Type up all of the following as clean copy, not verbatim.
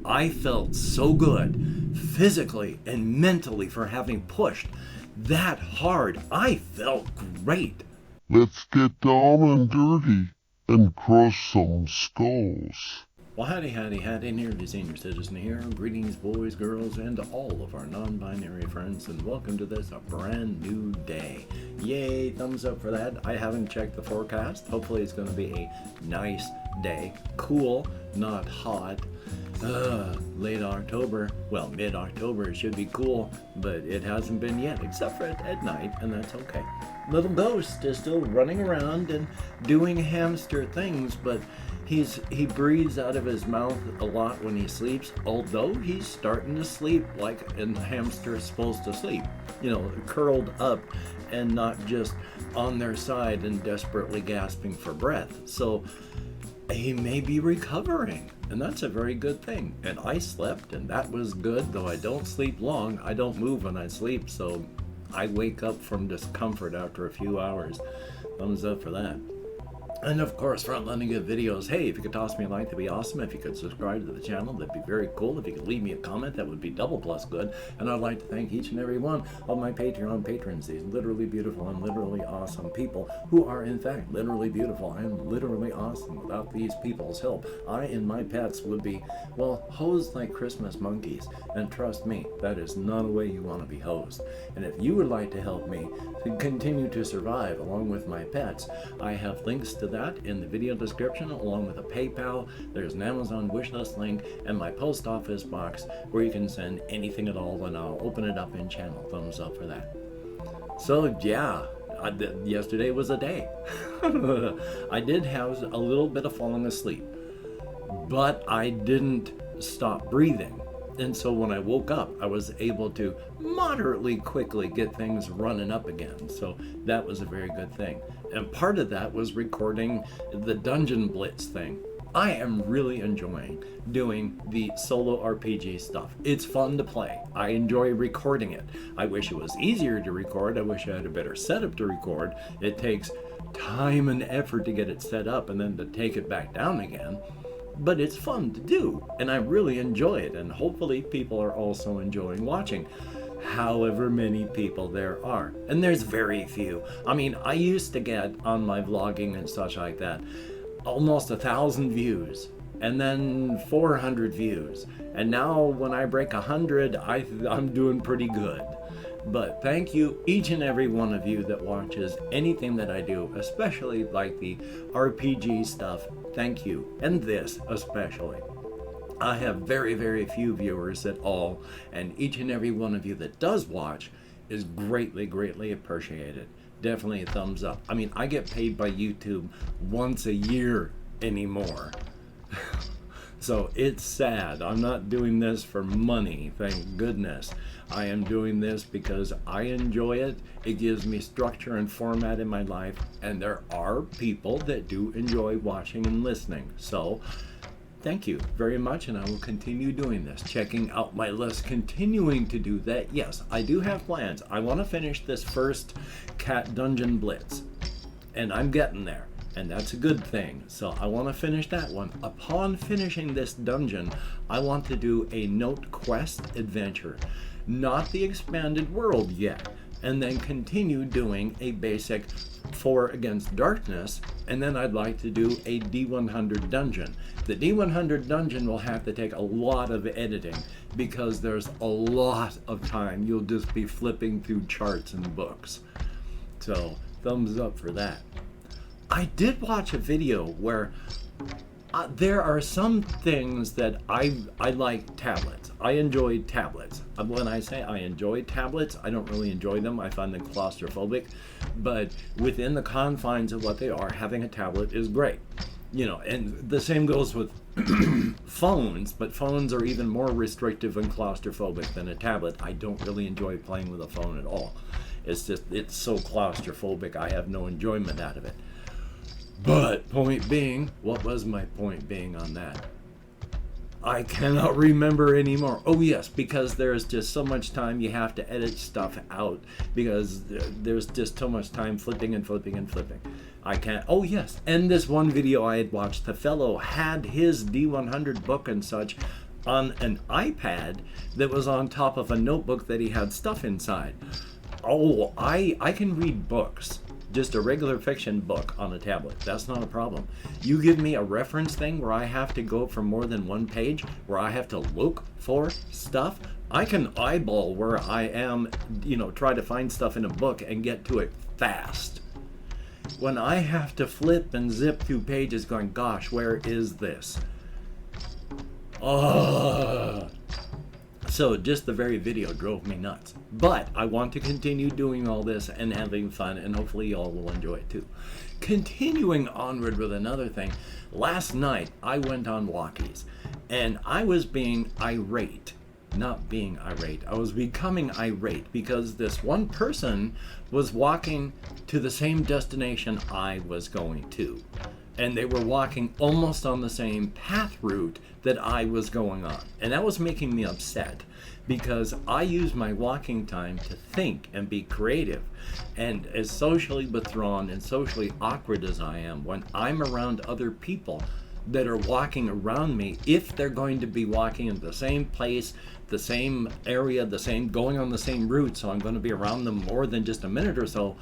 I felt so good physically and mentally for having pushed that hard. I felt great. Let's get down and dirty and crush some skulls. Well, howdy, Nearly Senior Citizen here. Greetings, boys, girls, and all of our non-binary friends, and welcome to this brand new day. Yay, thumbs up for that. I haven't checked the forecast. Hopefully it's going to be a nice day. Cool, not hot. Late October. Well, mid-October, it should be cool, but it hasn't been yet, except for at night, and that's okay. Little Ghost is still running around and doing hamster things, but he breathes out of his mouth a lot when he sleeps, although he's starting to sleep like a hamster is supposed to sleep. You know, curled up and not just on their side and desperately gasping for breath. So he may be recovering, and that's a very good thing. And I slept, and that was good, though I don't sleep long. I don't move when I sleep, so I wake up from discomfort after a few hours. Thumbs up for that. And of course, front-loading good videos. Hey, if you could toss me a like, that'd be awesome. If you could subscribe to the channel, that'd be very cool. If you could leave me a comment, that would be double plus good. And I'd like to thank each and every one of my Patreon patrons, these literally beautiful and literally awesome people who are, in fact, literally beautiful and literally awesome. Without these people's help, I and my pets would be, well, hosed like Christmas monkeys. And trust me, that is not a way you want to be hosed. And if you would like to help me to continue to survive along with my pets, I have links to that in the video description, along with a PayPal. There's an Amazon wishlist link and my post office box where you can send anything at all, and I'll open it up in channel. Thumbs up for that. So yeah, yesterday was a day. I did have a little bit of falling asleep, but I didn't stop breathing. And so when I woke up, I was able to moderately quickly get things running up again. So that was a very good thing. And part of that was recording the Dungeon Blitz thing. I am really enjoying doing the solo RPG stuff. It's fun to play. I enjoy recording it. I wish it was easier to record. I wish I had a better setup to record. It takes time and effort to get it set up and then to take it back down again. But it's fun to do, and I really enjoy it, and hopefully people are also enjoying watching. However many people there are, and there's very few. I mean, I used to get on my vlogging and such like that almost 1,000 views, and then 400 views, and now when I break 100, I'm doing pretty good. But thank you, each and every one of you that watches anything that I do, especially like the RPG stuff. Thank you, and this especially. I have very, very few viewers at all, and each and every one of you that does watch is greatly, greatly appreciated. Definitely a thumbs up. I mean, I get paid by YouTube once a year anymore. So it's sad. I'm not doing this for money, thank goodness. I am doing this because I enjoy it. It gives me structure and format in my life, and there are people that do enjoy watching and listening. So thank you very much, and I will continue doing this, checking out my list, continuing to do that. Yes, I do have plans. I want to finish this first Cat Dungeon Blitz, and I'm getting there. And that's a good thing. So I want to finish that one. Upon finishing this dungeon, I want to do a Note Quest adventure. Not the expanded world yet. And then continue doing a basic 4 Against Darkness. And then I'd like to do a D100 dungeon. The D100 dungeon will have to take a lot of editing because there's a lot of time. You'll just be flipping through charts and books. So thumbs up for that. I did watch a video where there are some things that I like tablets. I enjoy tablets. When I say I enjoy tablets, I don't really enjoy them. I find them claustrophobic. But within the confines of what they are, having a tablet is great. You know, and the same goes with phones, but phones are even more restrictive and claustrophobic than a tablet. I don't really enjoy playing with a phone at all. It's just, it's so claustrophobic, I have no enjoyment out of it. But point being, what was my point being on that? I cannot remember anymore. Oh yes, because there's just so much time you have to edit stuff out because there's just so much time flipping and flipping and flipping. I can't. Oh yes, and this one video I had watched, the fellow had his D100 book and such on an iPad that was on top of a notebook that he had stuff inside. Oh, I can read books, just a regular fiction book on a tablet. That's not a problem. You give me a reference thing where I have to go for more than one page, where I have to look for stuff. I can eyeball where I am, try to find stuff in a book and get to it fast. When I have to flip and zip through pages going, gosh, where is this? Oh. So just the very video drove me nuts. But I want to continue doing all this and having fun, and hopefully y'all will enjoy it too. Continuing onward with another thing, last night I went on walkies, and I was being irate. Not being irate, I was becoming irate because this one person was walking to the same destination I was going to. And they were walking almost on the same path route that I was going on. And that was making me upset because I use my walking time to think and be creative. And as socially withdrawn and socially awkward as I am, when I'm around other people that are walking around me, if they're going to be walking in the same place, the same area, going on the same route, so I'm going to be around them more than just a minute or so,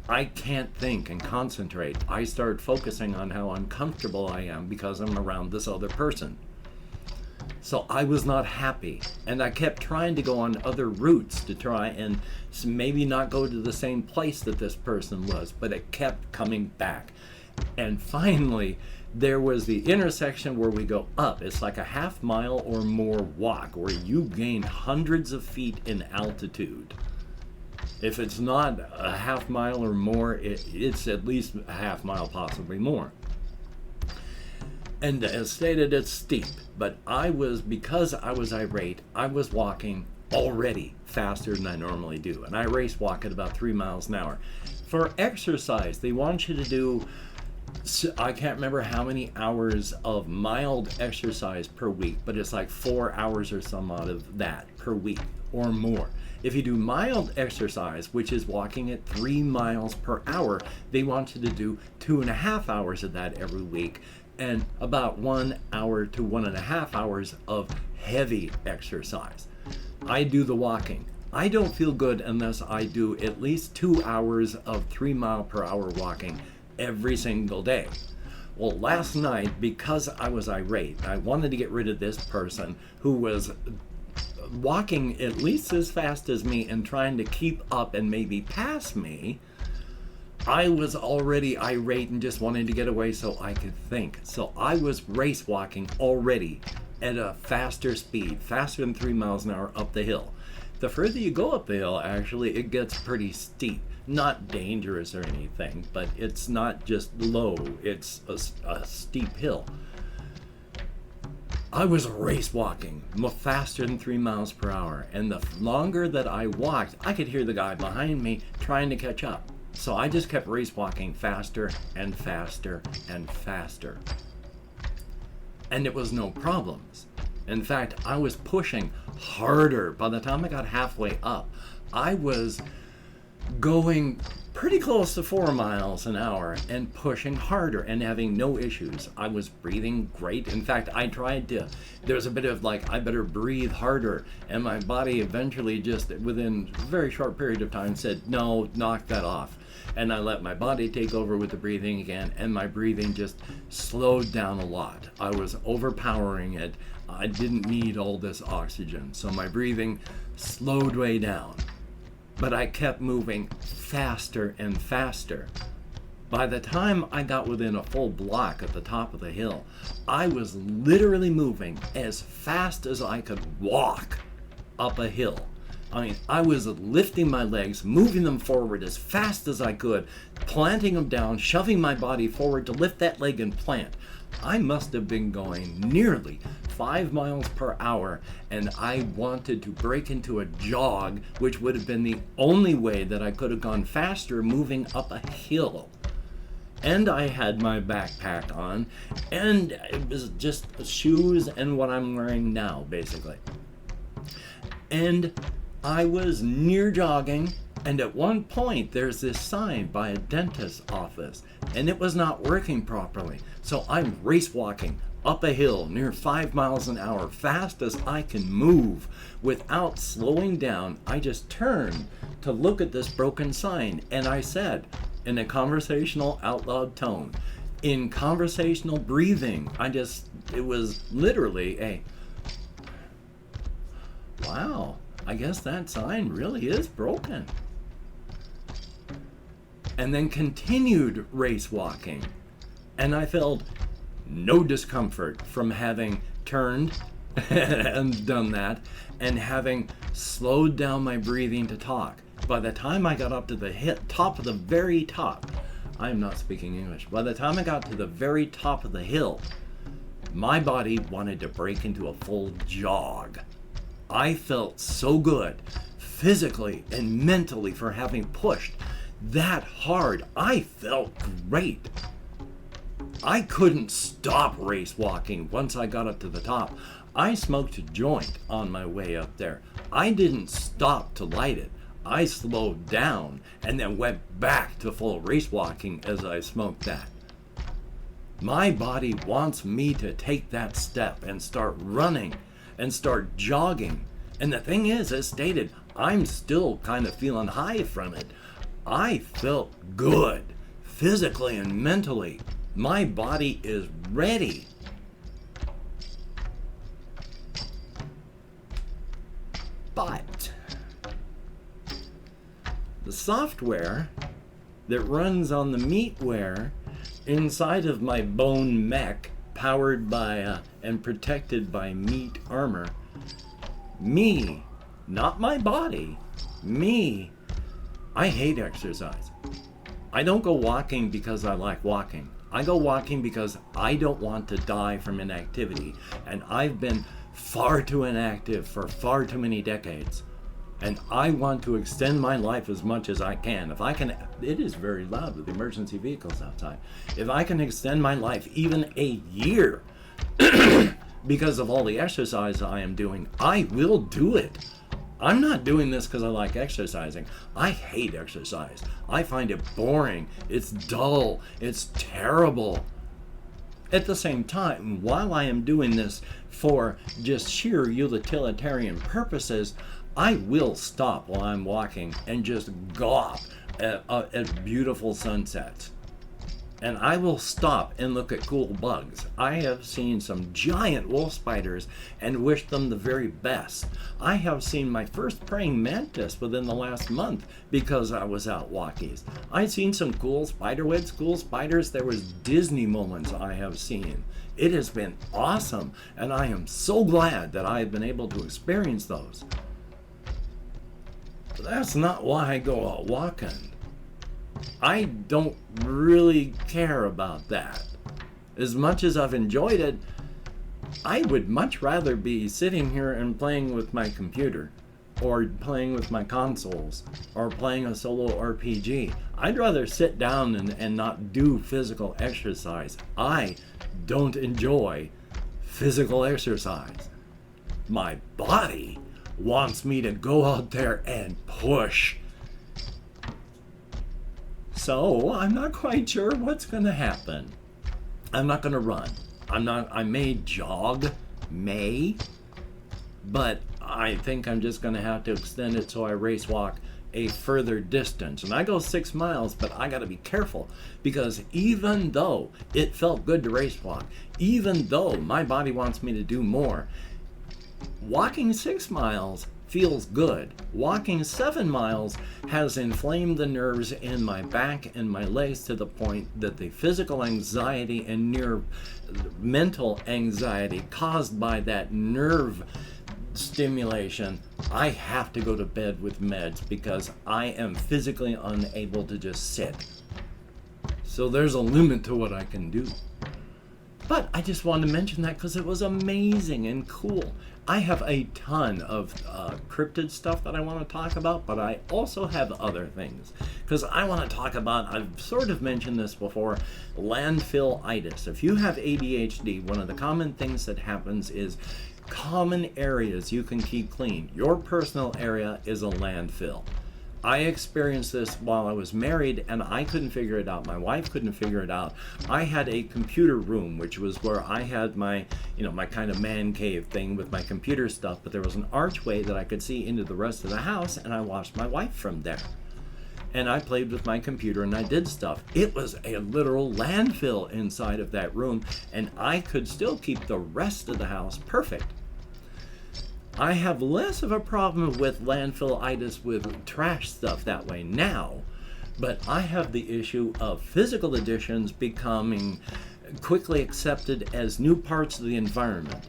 I can't think and concentrate. I start focusing on how uncomfortable I am because I'm around this other person. So I was not happy, and I kept trying to go on other routes to try and maybe not go to the same place that this person was, but it kept coming back. And finally, there was the intersection where we go up. It's like a half mile or more walk where you gain hundreds of feet in altitude. If it's not a half mile or more, it's at least a half mile, possibly more. And as stated, it's steep. But because I was irate, I was walking already faster than I normally do. And I race walk at about 3 miles an hour. For exercise, they want you to do, I can't remember how many hours of mild exercise per week, but it's like 4 hours or some out of that per week or more. If you do mild exercise, which is walking at 3 miles per hour, they want you to do 2.5 hours of that every week, and about 1 hour to 1.5 hours of heavy exercise. I do the walking. I don't feel good unless I do at least 2 hours of 3 mile per hour walking every single day. Well, last night, because I was irate, I wanted to get rid of this person who was walking at least as fast as me and trying to keep up and maybe pass me. I was already irate and just wanted to get away so I could think. So I was race walking already at a faster speed, faster than 3 miles an hour up the hill. The further you go up the hill, actually, it gets pretty steep. Not dangerous or anything, but it's not just low, it's a steep hill. I was race walking faster than 3 miles per hour, and the longer that I walked, I could hear the guy behind me trying to catch up. So I just kept race walking faster and faster and faster. And it was no problems. In fact, I was pushing harder. By the time I got halfway up, I was going pretty close to 4 miles an hour and pushing harder and having no issues. I was breathing great. In fact, there was a bit of like, I better breathe harder. And my body eventually just within a very short period of time said, no, knock that off. And I let my body take over with the breathing again, and my breathing just slowed down a lot. I was overpowering it. I didn't need all this oxygen, so my breathing slowed way down. But I kept moving faster and faster. By the time I got within a full block at the top of the hill, I was literally moving as fast as I could walk up a hill. I mean, I was lifting my legs, moving them forward as fast as I could, planting them down, shoving my body forward to lift that leg and plant. I must have been going nearly 5 miles per hour, and I wanted to break into a jog, which would have been the only way that I could have gone faster moving up a hill. And I had my backpack on, and it was just shoes and what I'm wearing now, basically. And I was near jogging, and at one point there's this sign by a dentist's office, and it was not working properly. So I'm race walking up a hill near 5 miles an hour, fast as I can move, without slowing down. I just turned to look at this broken sign, and I said, in a conversational out loud tone, in conversational breathing, it was literally a, wow, I guess that sign really is broken. And then continued race walking. And I felt no discomfort from having turned and done that, and having slowed down my breathing to talk. By the time I got up to the top of the very top, I'm not speaking English. By the time I got to the very top of the hill, my body wanted to break into a full jog. I felt so good, physically and mentally, for having pushed that hard. I felt great. I couldn't stop race walking once I got up to the top. I smoked a joint on my way up there. I didn't stop to light it. I slowed down and then went back to full race walking as I smoked that. My body wants me to take that step and start running and start jogging. And the thing is, as stated, I'm still kind of feeling high from it. I felt good, physically and mentally. My body is ready. But the software that runs on the meatware inside of my bone mech, powered by and protected by meat armor, me, not my body, me, I hate exercise. I don't go walking because I like walking. I go walking because I don't want to die from inactivity, and I've been far too inactive for far too many decades, and I want to extend my life as much as I can. If I can, it is very loud with emergency vehicles outside. If I can extend my life even a year because of all the exercise I am doing, I will do it. I'm not doing this because I like exercising. I hate exercise. I find it boring. It's dull. It's terrible. At the same time, while I am doing this for just sheer utilitarian purposes, I will stop while I'm walking and just gawp at beautiful sunsets. And I will stop and look at cool bugs. I have seen some giant wolf spiders and wish them the very best. I have seen my first praying mantis within the last month because I was out walking. I've seen some cool spiderwebs, cool spiders. There was Disney moments I have seen. It has been awesome, and I am so glad that I have been able to experience those. But that's not why I go out walking. I don't really care about that. As much as I've enjoyed it, I would much rather be sitting here and playing with my computer, or playing with my consoles, or playing a solo RPG. I'd rather sit down and not do physical exercise. I don't enjoy physical exercise. My body wants me to go out there and push. So I'm not quite sure what's going to happen. I'm not going to run. I may jog, but I think I'm just going to have to extend it so I race walk a further distance. And I go 6 miles, but I got to be careful, because even though it felt good to race walk, even though my body wants me to do more, walking 6 miles feels good. Walking 7 miles has inflamed the nerves in my back and my legs to the point that the physical anxiety and mental anxiety caused by that nerve stimulation, I have to go to bed with meds because I am physically unable to just sit. So there's a limit to what I can do. But I just wanted to mention that because it was amazing and cool. I have a ton of cryptid stuff that I want to talk about, but I also have other things. Because I want to talk about, I've sort of mentioned this before, landfillitis. If you have ADHD, one of the common things that happens is common areas you can keep clean. Your personal area is a landfill. I experienced this while I was married, and I couldn't figure it out. My wife couldn't figure it out. I had a computer room, which was where I had my, my kind of man cave thing with my computer stuff, but there was an archway that I could see into the rest of the house, and I watched my wife from there. And I played with my computer and I did stuff. It was a literal landfill inside of that room, and I could still keep the rest of the house perfect. I have less of a problem with landfillitis with trash stuff that way now, but I have the issue of physical additions becoming quickly accepted as new parts of the environment.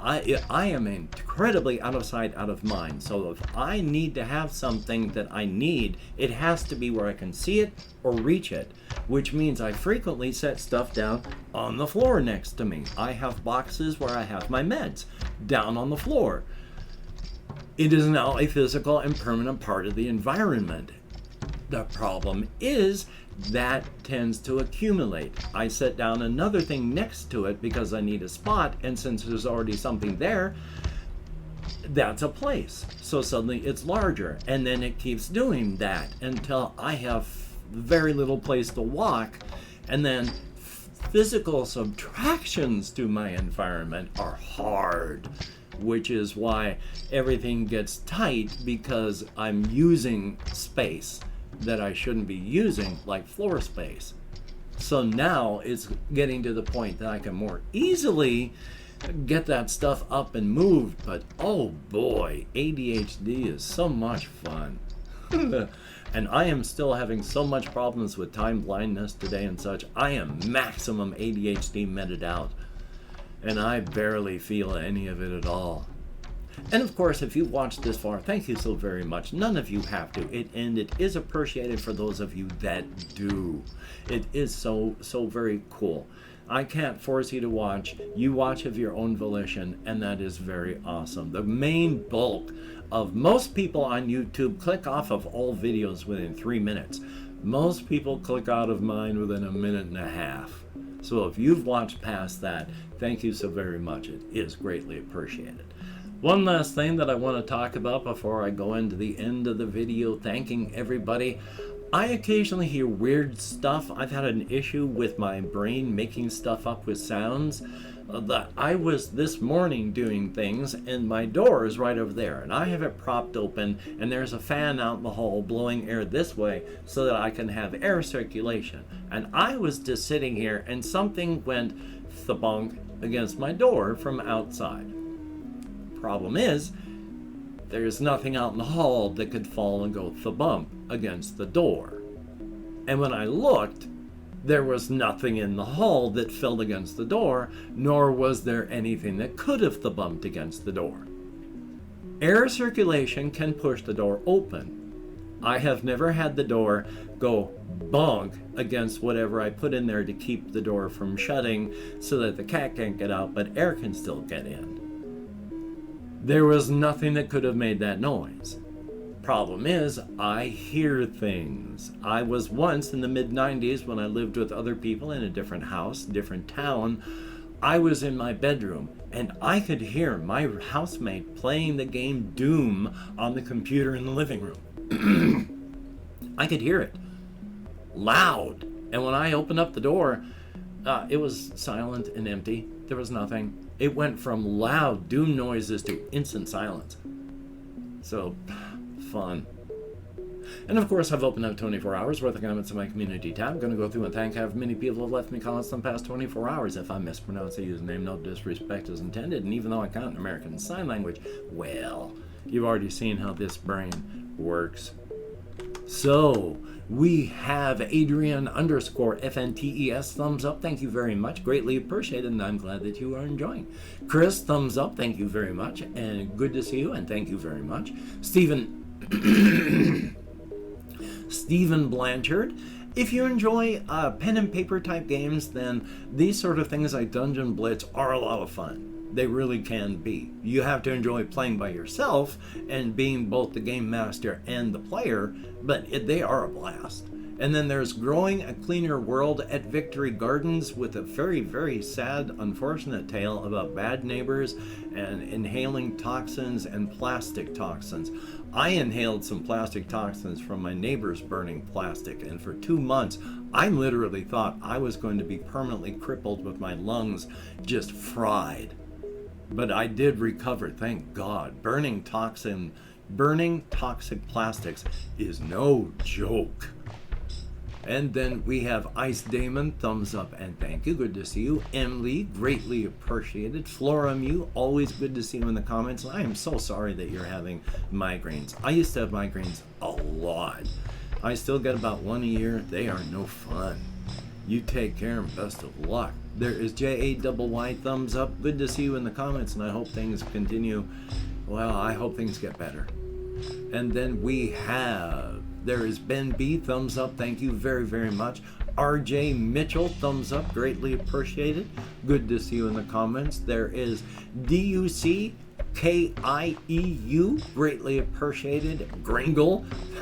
I am incredibly out of sight, out of mind. So if I need to have something that I need, it has to be where I can see it or reach it, which means I frequently set stuff down on the floor next to me. I have boxes where I have my meds down on the floor. It is now a physical and permanent part of the environment. The problem is that tends to accumulate. I set down another thing next to it because I need a spot, and since there's already something there, that's a place. So suddenly it's larger, and then it keeps doing that until I have very little place to walk, and then physical subtractions to my environment are hard, which is why everything gets tight because I'm using space that I shouldn't be using, like floor space. So now it's getting to the point that I can more easily get that stuff up and moved, but oh boy, ADHD is so much fun. And I am still having so much problems with time blindness today and such. I am maximum ADHD meted out, and I barely feel any of it at all. And of course, if you've watched this far, thank you so very much. None of you have to. And it is appreciated for those of you that do. It is so very cool. I can't force you to watch. You watch of your own volition, and that is very awesome. The main bulk of most people on YouTube click off of all videos within 3 minutes. Most people click out of mine within a minute and a half. So if you've watched past that, thank you so very much. It is greatly appreciated. One last thing that I want to talk about before I go into the end of the video, thanking everybody. I occasionally hear weird stuff. I've had an issue with my brain making stuff up with sounds. That I was this morning doing things, and my door is right over there, and I have it propped open, and there's a fan out in the hall blowing air this way so that I can have air circulation. And I was just sitting here, and something went thbonk against my door from outside. Problem is, there's nothing out in the hall that could fall and go thbump against the door. And when I looked, there was nothing in the hall that fell against the door, nor was there anything that could have thbumped against the door. Air circulation can push the door open. I have never had the door go bonk against whatever I put in there to keep the door from shutting so that the cat can't get out, but air can still get in. There was nothing that could have made that noise. Problem is, I hear things. I was once in the mid-90s when I lived with other people in a different house, different town. I was in my bedroom and I could hear my housemate playing the game Doom on the computer in the living room. I could hear it loud. And when I opened up the door, it was silent and empty. There was nothing. It went from loud Doom noises to instant silence. So, fun. And of course, I've opened up 24 hours worth of comments in my community tab. I'm going to go through and thank how many people have left me comments in the past 24 hours. If I mispronounce a username, no disrespect is intended. And even though I count in American Sign Language, well, you've already seen how this brain works. So, we have Adrian _FNTES, thumbs up, thank you very much, greatly appreciated, and I'm glad that you are enjoying. Chris, thumbs up, thank you very much, and good to see you, and thank you very much. Stephen Blanchard, if you enjoy pen and paper type games, then these sort of things like Dungeon Blitz are a lot of fun. They really can be. You have to enjoy playing by yourself and being both the game master and the player, but they are a blast. And then there's Growing a Cleaner World at Victory Gardens, with a very, very sad, unfortunate tale about bad neighbors and inhaling toxins and plastic toxins. I inhaled some plastic toxins from my neighbors burning plastic, and for 2 months I literally thought I was going to be permanently crippled with my lungs just fried. But I did recover, thank God. Burning toxic plastics is no joke. And then we have Ice Damon, thumbs up and thank you. Good to see you. Emily, greatly appreciated. Flora Mew, always good to see you in the comments. I am so sorry that you're having migraines. I used to have migraines a lot. I still get about 1 a year. They are no fun. You take care and best of luck. There is JAYY, thumbs up. Good to see you in the comments, and I hope things continue. Well, I hope things get better. And then there is Ben B, thumbs up, thank you very, very much. RJ Mitchell, thumbs up, greatly appreciated. Good to see you in the comments. There is DUC KIEU, greatly appreciated. Gringle,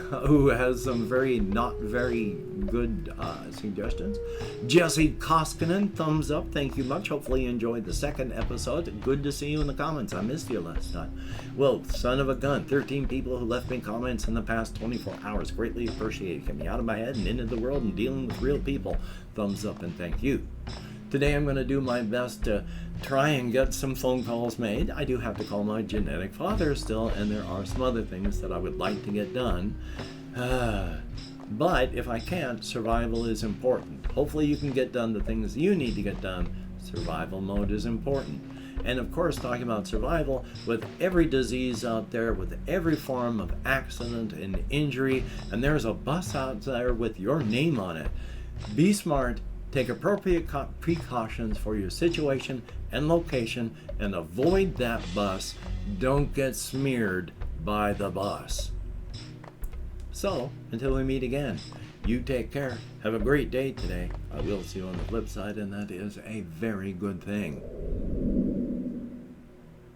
who has some not very good suggestions. Jesse Koskinen, thumbs up, thank you much. Hopefully you enjoyed the second episode. Good to see you in the comments. I missed you last time. Well, son of a gun, 13 people who left me comments in the past 24 hours. Greatly appreciated. Get me out of my head and into the world and dealing with real people. Thumbs up and thank you. Today I'm going to do my best to try and get some phone calls made. I do have to call my genetic father still, and there are some other things that I would like to get done. But if I can't, survival is important. Hopefully you can get done the things you need to get done. Survival mode is important. And of course, talking about survival, with every disease out there, with every form of accident and injury, and there's a bus out there with your name on it. Be smart. Take appropriate precautions for your situation and location, and avoid that bus. Don't get smeared by the bus. So, until we meet again, you take care. Have a great day today. I will see you on the flip side, and that is a very good thing.